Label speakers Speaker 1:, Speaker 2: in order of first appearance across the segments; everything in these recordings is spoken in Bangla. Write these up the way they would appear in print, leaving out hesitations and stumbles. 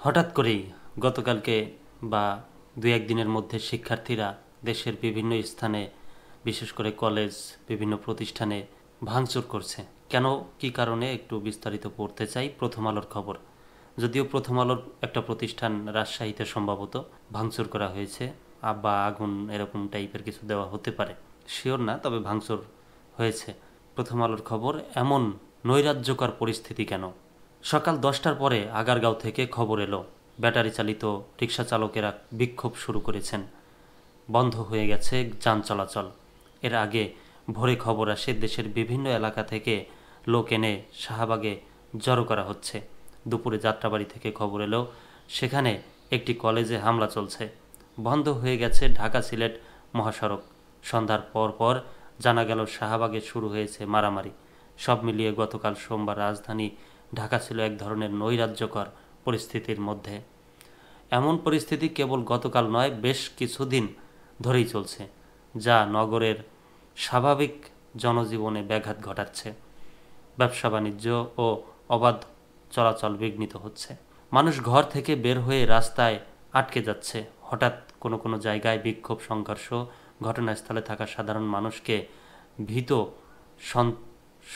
Speaker 1: হঠাৎ করেই গতকালকে বা দু একদিনের মধ্যে শিক্ষার্থীরা দেশের বিভিন্ন স্থানে, বিশেষ করে কলেজ, বিভিন্ন প্রতিষ্ঠানে ভাঙচুর করছে। কেন, কি কারণে একটু বিস্তারিত পড়তে চাই। প্রথম আলোর খবর। যদিও প্রথম আলোর একটা প্রতিষ্ঠান রাজশাহীতে সম্ভবত ভাঙচুর করা হয়েছে, বা আগুন এরকম টাইপের কিছু দেওয়া হতে পারে, শিওর না, তবে ভাঙচুর হয়েছে। প্রথম আলোর খবর, এমন নৈরাজ্যকর পরিস্থিতি কেন? সকাল 10টার পরে আগারগাঁও থেকে খবর এলো ব্যাটারি চালিত রিক্সা চালকেরা বিক্ষোভ শুরু করেছেন। বন্ধ হয়ে গেছে যান চলাচল। এর আগে ভোরে খবর আসে দেশের বিভিন্ন এলাকা থেকে লোক এনে শাহবাগে জড়ো করা হচ্ছে। দুপুরে যাত্রাবাড়ি থেকে খবর এলো সেখানে একটি কলেজে হামলা চলছে। বন্ধ হয়ে গেছে ঢাকা সিলেট মহাসড়ক। সন্ধ্যার পর পর জানা গেল শাহবাগে শুরু হয়েছে মারামারি। সব মিলিয়ে গতকাল সোমবার রাজধানী ঢাকা ছিল এক ধরনের নৈরাজ্যকর পরিস্থিতির মধ্যে। এমন পরিস্থিতি কেবল গতকাল নয়, বেশ কিছুদিন ধরেই চলছে, যা নগরের স্বাভাবিক জনজীবনে ব্যাঘাত ঘটাচ্ছে। ব্যবসা বাণিজ্য ও অবাধ চলাচল বিঘ্নিত হচ্ছে। মানুষ ঘর থেকে বের হয়ে রাস্তায় আটকে যাচ্ছে। হঠাৎ কোনো কোনো জায়গায় বিক্ষোভ, সংঘর্ষ ঘটনাস্থলে থাকা সাধারণ মানুষকে ভীত,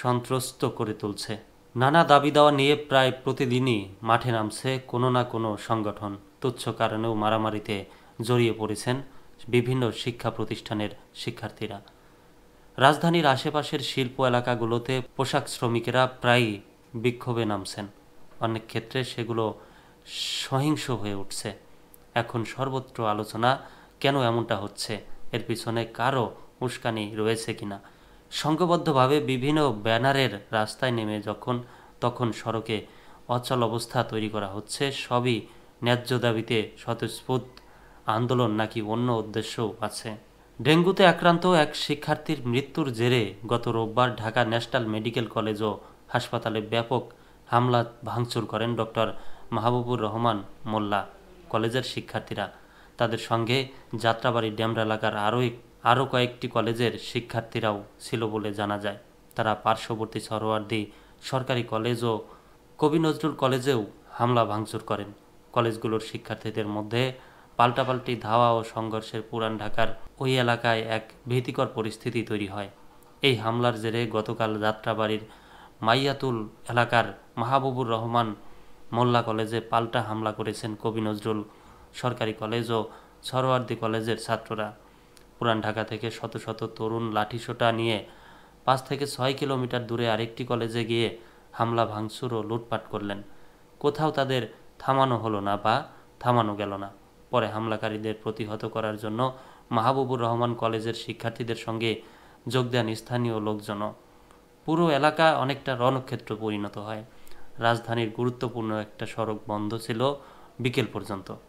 Speaker 1: সন্ত্রস্ত করে তুলছে। নানা দাবি দাওয়া নিয়ে প্রায় প্রতিদিনই মাঠে নামছে কোনো না কোনো সংগঠন। তুচ্ছ কারণেও মারামারিতে জড়িয়ে পড়েছেন বিভিন্ন শিক্ষা প্রতিষ্ঠানের শিক্ষার্থীরা। রাজধানীর আশেপাশের শিল্প এলাকাগুলোতে পোশাক শ্রমিকেরা প্রায়ই বিক্ষোভে নামছেন। অনেক ক্ষেত্রে সেগুলো সহিংস হয়ে উঠছে। এখন সর্বত্র আলোচনা, কেন এমনটা হচ্ছে, এর পিছনে কারও উস্কানি রয়েছে কিনা। সংঘবদ্ধভাবে বিভিন্ন ব্যানারের রাস্তায় নেমে তখন সড়কে অচল অবস্থা তৈরি করা হচ্ছে। সবই ন্যায্য দাবিতে স্বতঃস্ফূর্ত আন্দোলন, নাকি অন্য উদ্দেশ্যও আছে? ডেঙ্গুতে আক্রান্ত এক শিক্ষার্থীর মৃত্যুর জেরে গত রোববার ঢাকা ন্যাশনাল মেডিকেল কলেজ ও হাসপাতালে ব্যাপক হামলা ভাঙচুর করেন ডক্টর মাহবুবুর রহমান মোল্লা কলেজের শিক্ষার্থীরা। তাদের সঙ্গে যাত্রাবাড়ি ড্যামরা এলাকার আরও কয়েকটি কলেজের শিক্ষার্থীরাও ছিল বলে জানা যায়। তারা পার্শ্ববর্তী সরোয়ার্দী সরকারি কলেজ ও কবি নজরুল কলেজেও হামলা ভাঙচুর করেন। কলেজগুলোর শিক্ষার্থীদের মধ্যে পাল্টাপাল্টি ধাওয়া ও সংঘর্ষের পুরান ঢাকার ওই এলাকায় এক ভীতিকর পরিস্থিতি তৈরি হয়। এই হামলার জেরে গতকাল যাত্রাবাড়ির মাইয়াতুল এলাকার মাহবুবুর রহমান মোল্লা কলেজে পাল্টা হামলা করেছেন কবি নজরুল সরকারি কলেজ ও সরোয়ার্দী কলেজের ছাত্ররা। পুরান ঢাকা থেকে শত শত তরুণ লাঠিসোঁটা নিয়ে 5 থেকে 6 কিলোমিটার দূরে আরেকটি কলেজে গিয়ে হামলা ভাঙচুর ও লুটপাট করলেন। কোথাও তাদের থামানো হলো না বা থামানো গেল না। পরে হামলাকারীদের প্রতিহত করার জন্য মাহবুবুর রহমান কলেজের শিক্ষার্থীদের সঙ্গে যোগ দেন স্থানীয় লোকজনও। পুরো এলাকা অনেকটা রণক্ষেত্র পরিণত হয়। রাজধানীর গুরুত্বপূর্ণ একটা সড়ক বন্ধ ছিল বিকেল পর্যন্ত।